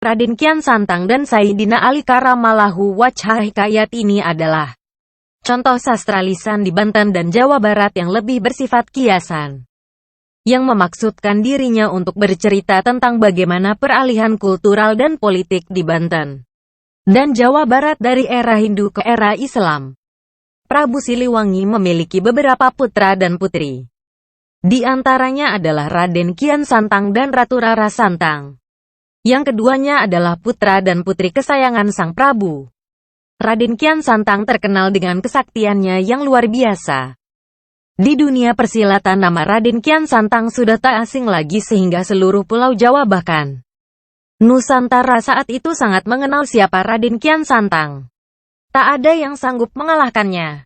Raden Kian Santang dan Sayyidina Ali Karamallahu Wajhah. Hikayat ini adalah contoh sastra lisan di Banten dan Jawa Barat yang lebih bersifat kiasan, yang memaksudkan dirinya untuk bercerita tentang bagaimana peralihan kultural dan politik di Banten dan Jawa Barat dari era Hindu ke era Islam. Prabu Siliwangi memiliki beberapa putra dan putri. Di antaranya adalah Raden Kian Santang dan Ratu Rara Santang. Yang keduanya adalah putra dan putri kesayangan Sang Prabu. Raden Kian Santang terkenal dengan kesaktiannya yang luar biasa. Di dunia persilatan nama Raden Kian Santang sudah tak asing lagi sehingga seluruh pulau Jawa bahkan Nusantara saat itu sangat mengenal siapa Raden Kian Santang. Tak ada yang sanggup mengalahkannya.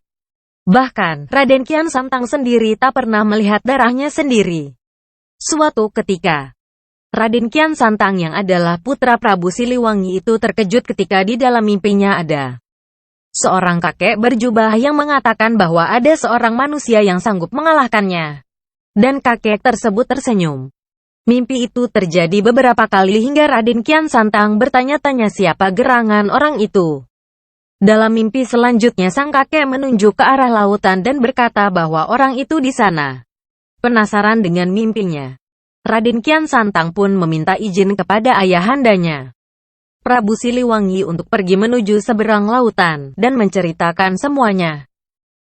Bahkan, Raden Kian Santang sendiri tak pernah melihat darahnya sendiri. Suatu ketika, Raden Kian Santang yang adalah putra Prabu Siliwangi itu terkejut ketika di dalam mimpinya ada seorang kakek berjubah yang mengatakan bahwa ada seorang manusia yang sanggup mengalahkannya. Dan kakek tersebut tersenyum. Mimpi itu terjadi beberapa kali hingga Raden Kian Santang bertanya-tanya siapa gerangan orang itu. Dalam mimpi selanjutnya sang kakek menunjuk ke arah lautan dan berkata bahwa orang itu di sana. Penasaran dengan mimpinya, Raden Kian Santang pun meminta izin kepada ayahandanya, Prabu Siliwangi, untuk pergi menuju seberang lautan dan menceritakan semuanya.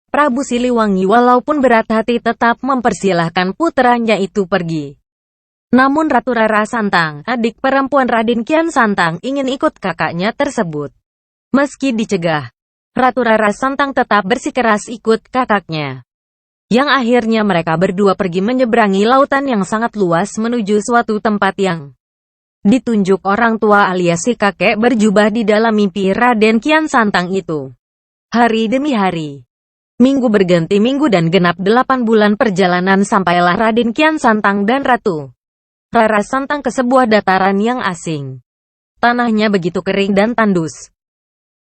Prabu Siliwangi walaupun berat hati tetap mempersilahkan putranya itu pergi. Namun Ratu Rara Santang, adik perempuan Raden Kian Santang, ingin ikut kakaknya tersebut. Meski dicegah, Ratu Rara Santang tetap bersikeras ikut kakaknya. Yang akhirnya mereka berdua pergi menyeberangi lautan yang sangat luas menuju suatu tempat yang ditunjuk orang tua alias si kakek berjubah di dalam mimpi Raden Kian Santang itu. Hari demi hari, minggu berganti minggu dan genap 8 bulan perjalanan sampailah Raden Kian Santang dan Ratu Rara Santang ke sebuah dataran yang asing. Tanahnya begitu kering dan tandus.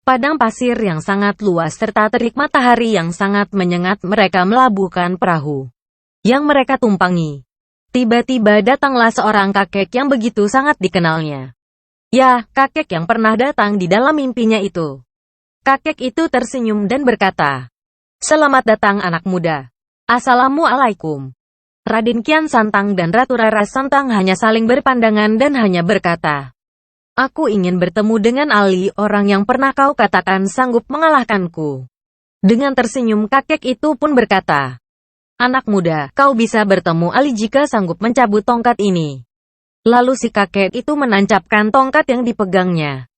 Padang pasir yang sangat luas serta terik matahari yang sangat menyengat. Mereka melabuhkan perahu yang mereka tumpangi. Tiba-tiba datanglah seorang kakek yang begitu sangat dikenalnya. Ya, kakek yang pernah datang di dalam mimpinya itu. Kakek itu tersenyum dan berkata, "Selamat datang anak muda. Assalamualaikum." Raden Kian Santang dan Ratu Rara Santang hanya saling berpandangan dan hanya berkata, "Aku ingin bertemu dengan Ali, orang yang pernah kau katakan sanggup mengalahkanku." Dengan tersenyum kakek itu pun berkata, "Anak muda, kau bisa bertemu Ali jika sanggup mencabut tongkat ini." Lalu si kakek itu menancapkan tongkat yang dipegangnya.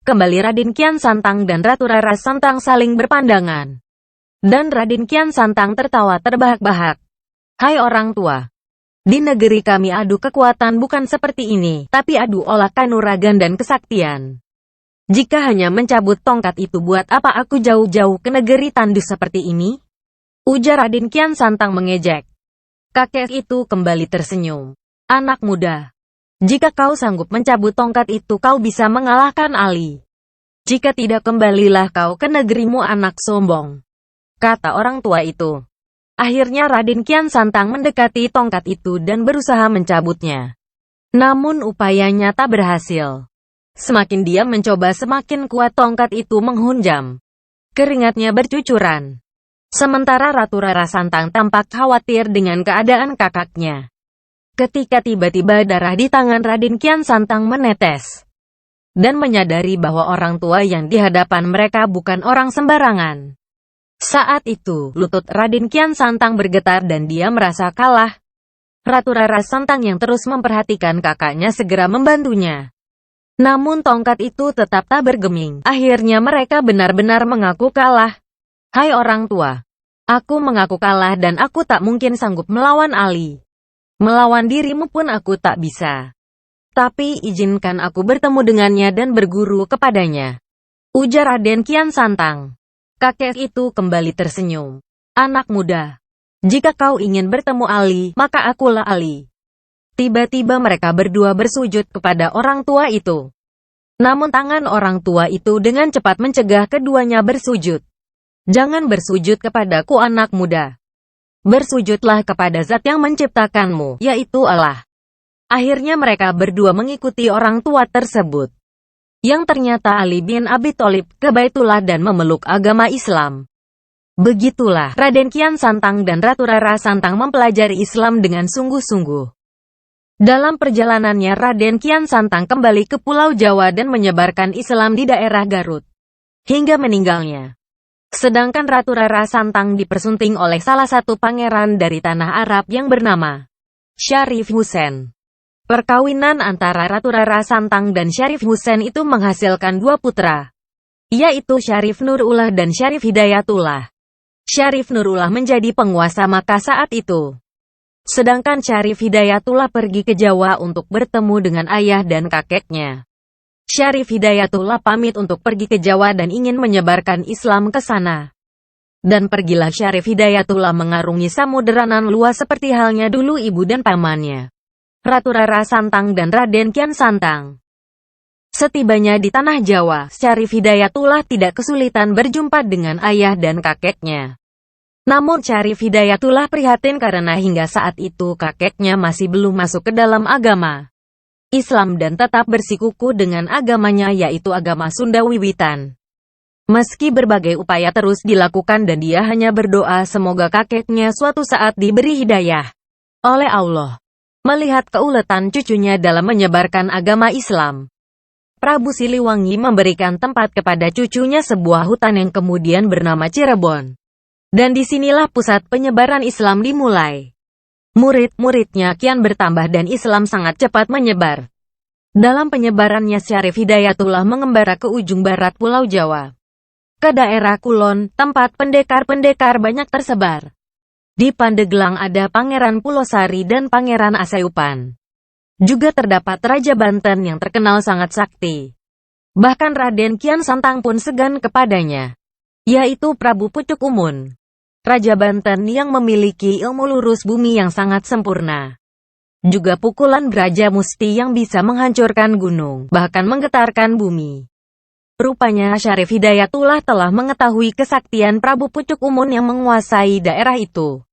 Kembali Raden Kian Santang dan Ratu Rara Santang saling berpandangan. Dan Raden Kian Santang tertawa terbahak-bahak. "Hai orang tua, di negeri kami adu kekuatan bukan seperti ini, tapi adu olah kanuragan dan kesaktian. Jika hanya mencabut tongkat itu, buat apa aku jauh-jauh ke negeri tandus seperti ini?" Ujar Raden Kian Santang mengejek. Kakek itu kembali tersenyum. "Anak muda, jika kau sanggup mencabut tongkat itu, kau bisa mengalahkan Ali. Jika tidak, kembalilah kau ke negerimu, anak sombong," kata orang tua itu. Akhirnya Raden Kian Santang mendekati tongkat itu dan berusaha mencabutnya. Namun upayanya tak berhasil. Semakin dia mencoba, semakin kuat tongkat itu menghunjam. Keringatnya bercucuran. Sementara Ratu Rara Santang tampak khawatir dengan keadaan kakaknya. Ketika tiba-tiba darah di tangan Raden Kian Santang menetes. Dan menyadari bahwa orang tua yang di hadapan mereka bukan orang sembarangan. Saat itu, lutut Raden Kian Santang bergetar dan dia merasa kalah. Ratu Rara Santang yang terus memperhatikan kakaknya segera membantunya. Namun tongkat itu tetap tak bergeming. Akhirnya mereka benar-benar mengaku kalah. "Hai orang tua, aku mengaku kalah dan aku tak mungkin sanggup melawan Ali. Melawan dirimu pun aku tak bisa. Tapi izinkan aku bertemu dengannya dan berguru kepadanya," ujar Raden Kian Santang. Kakek itu kembali tersenyum. "Anak muda, jika kau ingin bertemu Ali, maka akulah Ali." Tiba-tiba mereka berdua bersujud kepada orang tua itu. Namun tangan orang tua itu dengan cepat mencegah keduanya bersujud. "Jangan bersujud kepadaku anak muda. Bersujudlah kepada Zat yang menciptakanmu, yaitu Allah." Akhirnya mereka berdua mengikuti orang tua tersebut, yang ternyata Ali bin Abi Thalib, ke Baitullah dan memeluk agama Islam. Begitulah Raden Kian Santang dan Ratu Rara Santang mempelajari Islam dengan sungguh-sungguh. Dalam perjalanannya Raden Kian Santang kembali ke Pulau Jawa dan menyebarkan Islam di daerah Garut, hingga meninggalnya. Sedangkan Ratu Rara Santang dipersunting oleh salah satu pangeran dari tanah Arab yang bernama Syarif Hussein. Perkawinan antara Ratu Rara Santang dan Syarif Hussein itu menghasilkan 2 putra, yaitu Syarif Nurullah dan Syarif Hidayatullah. Syarif Nurullah menjadi penguasa Makkah saat itu. Sedangkan Syarif Hidayatullah pergi ke Jawa untuk bertemu dengan ayah dan kakeknya. Syarif Hidayatullah pamit untuk pergi ke Jawa dan ingin menyebarkan Islam ke sana. Dan pergilah Syarif Hidayatullah mengarungi samudera nan luas seperti halnya dulu ibu dan pamannya, Ratu Rara Santang dan Raden Kian Santang. Setibanya di tanah Jawa, Syarif Hidayatullah tidak kesulitan berjumpa dengan ayah dan kakeknya. Namun Syarif Hidayatullah prihatin karena hingga saat itu kakeknya masih belum masuk ke dalam agama Islam dan tetap bersikukuh dengan agamanya, yaitu agama Sunda Wiwitan. Meski berbagai upaya terus dilakukan dan dia hanya berdoa semoga kakeknya suatu saat diberi hidayah oleh Allah, melihat keuletan cucunya dalam menyebarkan agama Islam. Prabu Siliwangi memberikan tempat kepada cucunya sebuah hutan yang kemudian bernama Cirebon. Dan disinilah pusat penyebaran Islam dimulai. Murid-muridnya kian bertambah dan Islam sangat cepat menyebar. Dalam penyebarannya Syarif Hidayatullah mengembara ke ujung barat Pulau Jawa, ke daerah Kulon, tempat pendekar-pendekar banyak tersebar. Di Pandeglang ada Pangeran Pulosari dan Pangeran Aseupan. Juga terdapat Raja Banten yang terkenal sangat sakti. Bahkan Raden Kian Santang pun segan kepadanya, yaitu Prabu Pucuk Umun, Raja Banten yang memiliki ilmu lurus bumi yang sangat sempurna. Juga pukulan Braja Musti yang bisa menghancurkan gunung, bahkan menggetarkan bumi. Rupanya Syarif Hidayatullah telah mengetahui kesaktian Prabu Pucuk Umun yang menguasai daerah itu.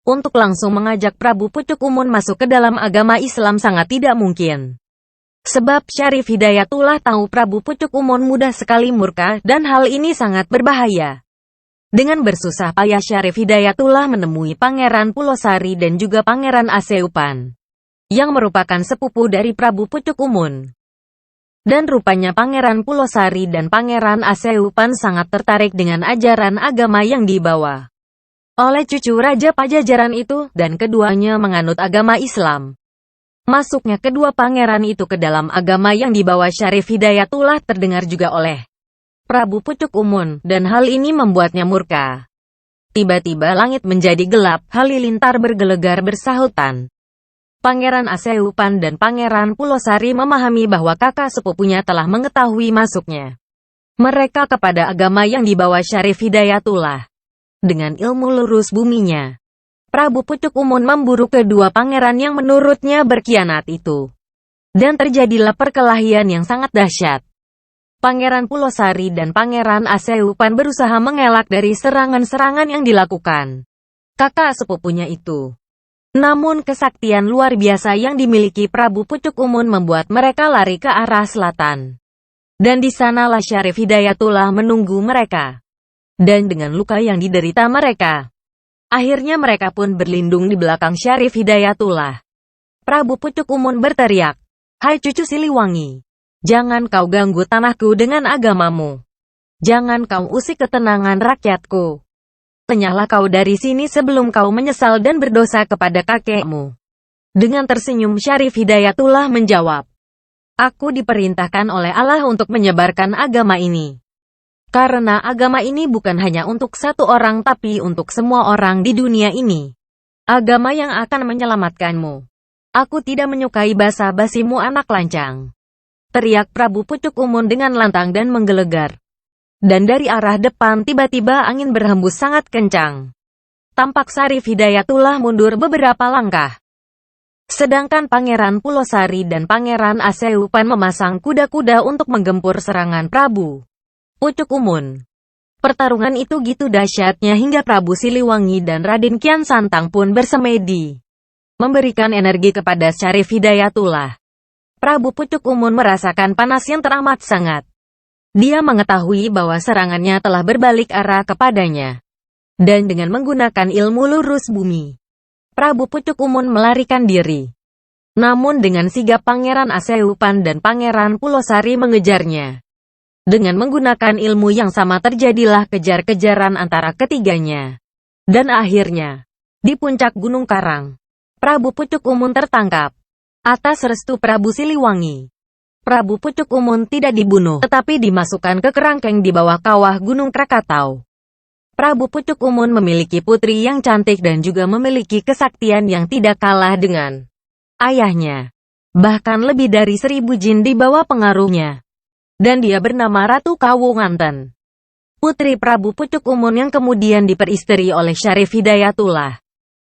Untuk langsung mengajak Prabu Pucuk Umun masuk ke dalam agama Islam sangat tidak mungkin. Sebab Syarif Hidayatullah tahu Prabu Pucuk Umun mudah sekali murka dan hal ini sangat berbahaya. Dengan bersusah payah Syarif Hidayatullah menemui Pangeran Pulosari dan juga Pangeran Aseupan, yang merupakan sepupu dari Prabu Pucuk Umun. Dan rupanya Pangeran Pulosari dan Pangeran Aseupan sangat tertarik dengan ajaran agama yang dibawa oleh cucu Raja Pajajaran itu, dan keduanya menganut agama Islam. Masuknya kedua pangeran itu ke dalam agama yang dibawa Syarif Hidayatullah terdengar juga oleh Prabu Pucuk Umun, dan hal ini membuatnya murka. Tiba-tiba langit menjadi gelap, halilintar bergelegar bersahutan. Pangeran Aseupan dan Pangeran Pulosari memahami bahwa kakak sepupunya telah mengetahui masuknya mereka kepada agama yang dibawa Syarif Hidayatullah. Dengan ilmu lurus buminya, Prabu Pucuk Umun memburu kedua pangeran yang menurutnya berkhianat itu. Dan terjadilah perkelahian yang sangat dahsyat. Pangeran Pulosari dan Pangeran Aseupan berusaha mengelak dari serangan-serangan yang dilakukan kakak sepupunya itu. Namun kesaktian luar biasa yang dimiliki Prabu Pucuk Umun membuat mereka lari ke arah selatan. Dan di sanalah Syarif Hidayatullah menunggu mereka. Dan dengan luka yang diderita mereka, akhirnya mereka pun berlindung di belakang Syarif Hidayatullah. Prabu Pucuk Umun berteriak, "Hai cucu Siliwangi, jangan kau ganggu tanahku dengan agamamu. Jangan kau usik ketenangan rakyatku. Lenyahlah kau dari sini sebelum kau menyesal dan berdosa kepada kakekmu." Dengan tersenyum Syarif Hidayatullah menjawab, "Aku diperintahkan oleh Allah untuk menyebarkan agama ini. Karena agama ini bukan hanya untuk satu orang tapi untuk semua orang di dunia ini. Agama yang akan menyelamatkanmu. Aku tidak menyukai basa-basimu anak lancang." Teriak Prabu Pucuk Umun dengan lantang dan menggelegar. Dan dari arah depan tiba-tiba angin berhembus sangat kencang. Tampak Syarif Hidayatullah mundur beberapa langkah. Sedangkan Pangeran Pulosari dan Pangeran Aseupan memasang kuda-kuda untuk menggempur serangan Prabu Pucuk Umun. Pertarungan itu gitu dahsyatnya hingga Prabu Siliwangi dan Raden Kian Santang pun bersemedi memberikan energi kepada Syarif Hidayatullah. Prabu Pucuk Umun merasakan panas yang teramat sangat. Dia mengetahui bahwa serangannya telah berbalik arah kepadanya. Dan dengan menggunakan ilmu lurus bumi, Prabu Pucuk Umun melarikan diri. Namun dengan sigap Pangeran Aseupan dan Pangeran Pulosari mengejarnya. Dengan menggunakan ilmu yang sama terjadilah kejar-kejaran antara ketiganya. Dan akhirnya, di puncak Gunung Karang, Prabu Pucuk Umun tertangkap. Atas restu Prabu Siliwangi, Prabu Pucuk Umun tidak dibunuh, tetapi dimasukkan ke kerangkeng di bawah kawah Gunung Krakatau. Prabu Pucuk Umun memiliki putri yang cantik dan juga memiliki kesaktian yang tidak kalah dengan ayahnya. Bahkan lebih dari 1000 jin di bawah pengaruhnya. Dan dia bernama Ratu Kawunganten, putri Prabu Pucuk Umun yang kemudian diperistri oleh Syarif Hidayatullah.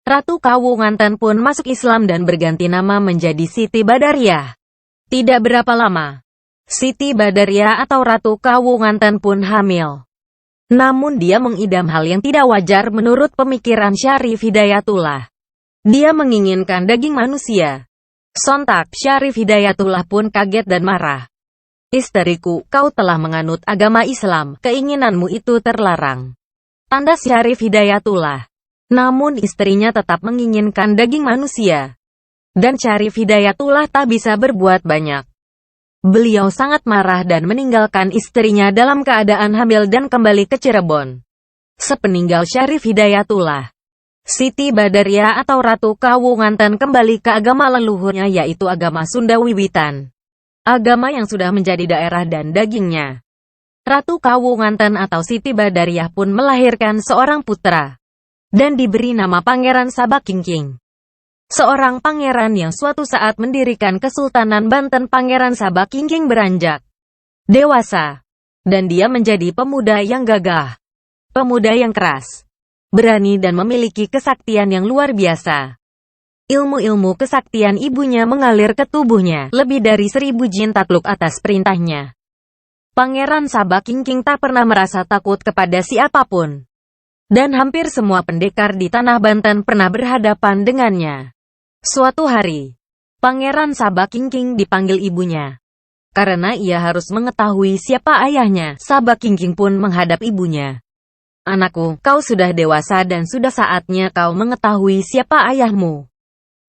Ratu Kawunganten pun masuk Islam dan berganti nama menjadi Siti Badariah. Tidak berapa lama, Siti Badariah atau Ratu Kawunganten pun hamil. Namun dia mengidam hal yang tidak wajar menurut pemikiran Syarif Hidayatullah. Dia menginginkan daging manusia. Sontak Syarif Hidayatullah pun kaget dan marah. "Istriku, kau telah menganut agama Islam, keinginanmu itu terlarang," tanda Syarif Hidayatullah. Namun istrinya tetap menginginkan daging manusia. Dan Syarif Hidayatullah tak bisa berbuat banyak. Beliau sangat marah dan meninggalkan istrinya dalam keadaan hamil dan kembali ke Cirebon. Sepeninggal Syarif Hidayatullah, Siti Badariah atau Ratu Kawunganten kembali ke agama leluhurnya yaitu agama Sunda Wiwitan. Agama yang sudah menjadi daerah dan dagingnya. Ratu Kawunganten atau Siti Badariah pun melahirkan seorang putra. Dan diberi nama Pangeran Sabakingking. Seorang pangeran yang suatu saat mendirikan Kesultanan Banten. Pangeran Sabakingking beranjak dewasa. Dan dia menjadi pemuda yang gagah. Pemuda yang keras, berani dan memiliki kesaktian yang luar biasa. Ilmu-ilmu kesaktian ibunya mengalir ke tubuhnya. Lebih dari 1000 jin takluk atas perintahnya. Pangeran Sabakingking tak pernah merasa takut kepada siapapun. Dan hampir semua pendekar di tanah Banten pernah berhadapan dengannya. Suatu hari, Pangeran Sabakingking dipanggil ibunya. Karena ia harus mengetahui siapa ayahnya, Sabakingking pun menghadap ibunya. "Anakku, kau sudah dewasa dan sudah saatnya kau mengetahui siapa ayahmu.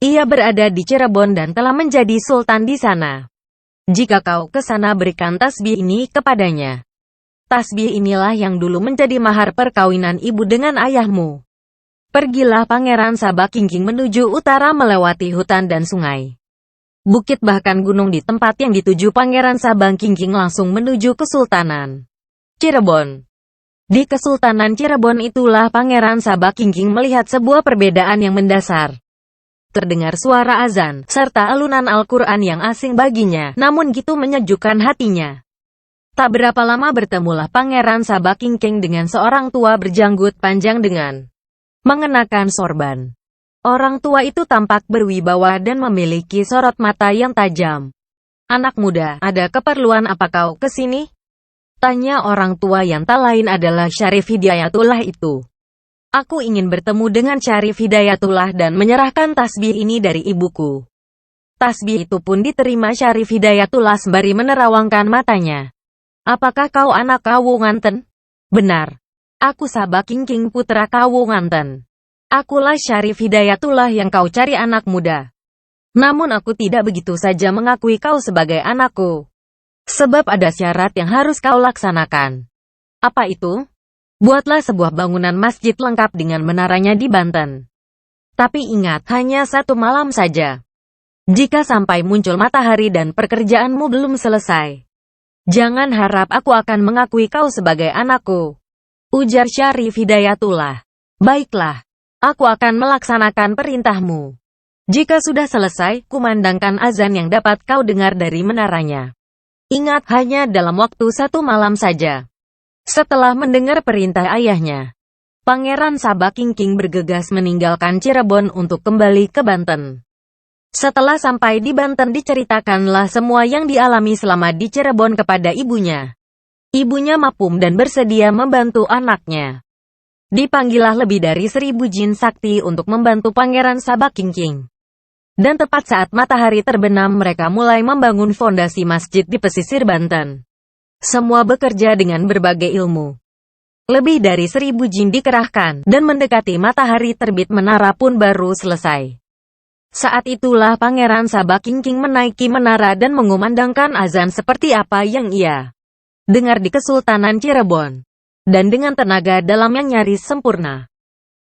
Ia berada di Cirebon dan telah menjadi sultan di sana. Jika kau ke sana berikan tasbih ini kepadanya. Tasbih inilah yang dulu menjadi mahar perkawinan ibu dengan ayahmu." Pergilah Pangeran Sabakingking menuju utara melewati hutan dan sungai. Bukit bahkan gunung di tempat yang dituju Pangeran Sabakingking langsung menuju Kesultanan Cirebon. Di Kesultanan Cirebon itulah Pangeran Sabakingking melihat sebuah perbedaan yang mendasar. Terdengar suara azan, serta alunan Al-Quran yang asing baginya, namun gitu menyejukkan hatinya. Tak berapa lama bertemulah Pangeran Sabakingking dengan seorang tua berjanggut panjang dengan mengenakan sorban. Orang tua itu tampak berwibawa dan memiliki sorot mata yang tajam. "Anak muda, ada keperluan apa kau ke sini?" tanya orang tua yang tak lain adalah Syarif Hidayatullah itu. "Aku ingin bertemu dengan Syarif Hidayatullah dan menyerahkan tasbih ini dari ibuku." Tasbih itu pun diterima Syarif Hidayatullah sembari menerawangkan matanya. "Apakah kau anak Kawunganten?" "Benar. Aku Sabakingking putra Kawunganten. Akulah Syarif Hidayatullah yang kau cari anak muda. Namun aku tidak begitu saja mengakui kau sebagai anakku. Sebab ada syarat yang harus kau laksanakan." "Apa itu?" "Buatlah sebuah bangunan masjid lengkap dengan menaranya di Banten. Tapi ingat, hanya 1 malam saja. Jika sampai muncul matahari dan pekerjaanmu belum selesai, jangan harap aku akan mengakui kau sebagai anakku," ujar Syarif Hidayatullah. "Baiklah, aku akan melaksanakan perintahmu. Jika sudah selesai, kumandangkan azan yang dapat kau dengar dari menaranya. Ingat, hanya dalam waktu 1 malam saja." Setelah mendengar perintah ayahnya, Pangeran Sabakingking bergegas meninggalkan Cirebon untuk kembali ke Banten. Setelah sampai di Banten diceritakanlah semua yang dialami selama di Cirebon kepada ibunya. Ibunya mapum dan bersedia membantu anaknya. Dipanggillah lebih dari 1000 jin sakti untuk membantu Pangeran Sabakingking. Dan tepat saat matahari terbenam mereka mulai membangun fondasi masjid di pesisir Banten. Semua bekerja dengan berbagai ilmu. Lebih dari 1000 jin dikerahkan, dan mendekati matahari terbit menara pun baru selesai. Saat itulah Pangeran Sabakingking menaiki menara dan mengumandangkan azan seperti apa yang ia dengar di Kesultanan Cirebon. Dan dengan tenaga dalam yang nyaris sempurna,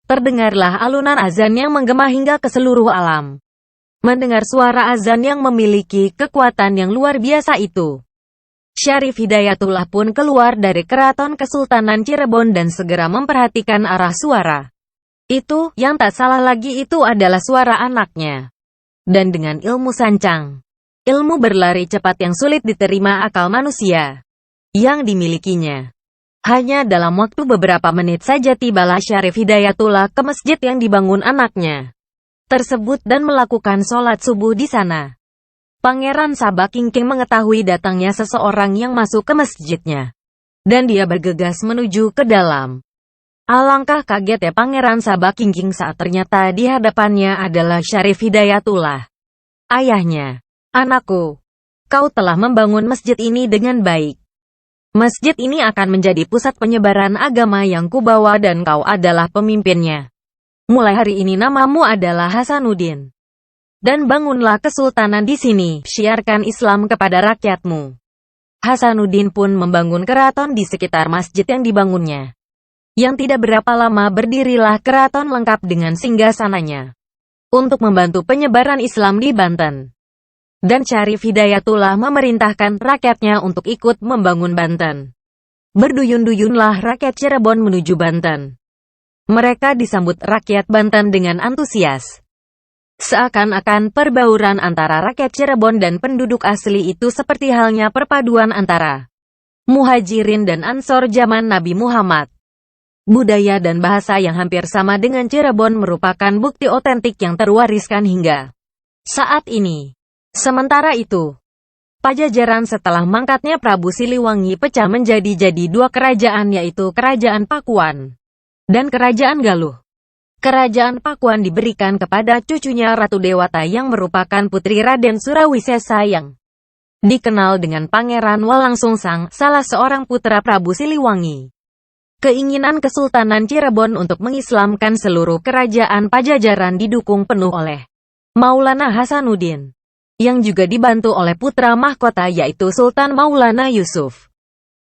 terdengarlah alunan azan yang menggema hingga ke seluruh alam. Mendengar suara azan yang memiliki kekuatan yang luar biasa itu, Syarif Hidayatullah pun keluar dari keraton Kesultanan Cirebon dan segera memperhatikan arah suara. Itu, yang tak salah lagi itu adalah suara anaknya. Dan dengan ilmu sancang, ilmu berlari cepat yang sulit diterima akal manusia, yang dimilikinya. Hanya dalam waktu beberapa menit saja tibalah Syarif Hidayatullah ke masjid yang dibangun anaknya tersebut dan melakukan sholat subuh di sana. Pangeran Sabakingking mengetahui datangnya seseorang yang masuk ke masjidnya, dan dia bergegas menuju ke dalam. Alangkah kagetnya Pangeran Sabakingking saat ternyata di hadapannya adalah Syarif Hidayatullah. Ayahnya, "Anakku, kau telah membangun masjid ini dengan baik. Masjid ini akan menjadi pusat penyebaran agama yang kubawa dan kau adalah pemimpinnya. Mulai hari ini namamu adalah Hasanuddin. Dan bangunlah kesultanan di sini, syiarkan Islam kepada rakyatmu." Hasanuddin pun membangun keraton di sekitar masjid yang dibangunnya. Yang tidak berapa lama berdirilah keraton lengkap dengan singgasananya untuk membantu penyebaran Islam di Banten. Dan Syarif Hidayatullah memerintahkan rakyatnya untuk ikut membangun Banten. Berduyun-duyunlah rakyat Cirebon menuju Banten. Mereka disambut rakyat Banten dengan antusias. Seakan-akan perbauran antara rakyat Cirebon dan penduduk asli itu seperti halnya perpaduan antara Muhajirin dan Ansor zaman Nabi Muhammad. Budaya dan bahasa yang hampir sama dengan Cirebon merupakan bukti otentik yang terwariskan hingga saat ini. Sementara itu, Pajajaran setelah mangkatnya Prabu Siliwangi pecah menjadi dua kerajaan, yaitu Kerajaan Pakuan dan Kerajaan Galuh. Kerajaan Pakuan diberikan kepada cucunya Ratu Dewata yang merupakan putri Raden Surawisesa yang dikenal dengan Pangeran Walangsungsang, salah seorang putra Prabu Siliwangi. Keinginan Kesultanan Cirebon untuk mengislamkan seluruh kerajaan Pajajaran didukung penuh oleh Maulana Hasanuddin, yang juga dibantu oleh putra mahkota yaitu Sultan Maulana Yusuf,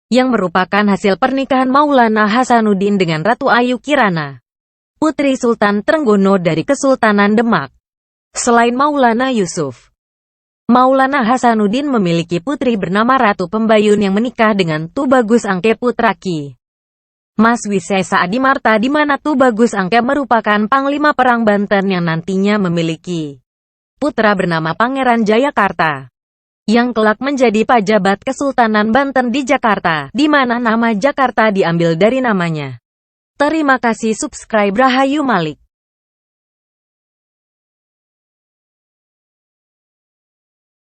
yang merupakan hasil pernikahan Maulana Hasanuddin dengan Ratu Ayu Kirana, putri Sultan Trenggono dari Kesultanan Demak. Selain Maulana Yusuf, Maulana Hasanuddin memiliki putri bernama Ratu Pembayun yang menikah dengan Tubagus Angke putra Ki Mas Wisesa Adimarta, di mana Tubagus Angke merupakan panglima perang Banten yang nantinya memiliki putra bernama Pangeran Jayakarta, yang kelak menjadi pajabat Kesultanan Banten di Jakarta, di mana nama Jakarta diambil dari namanya. Terima kasih subscribe. Rahayu Malik.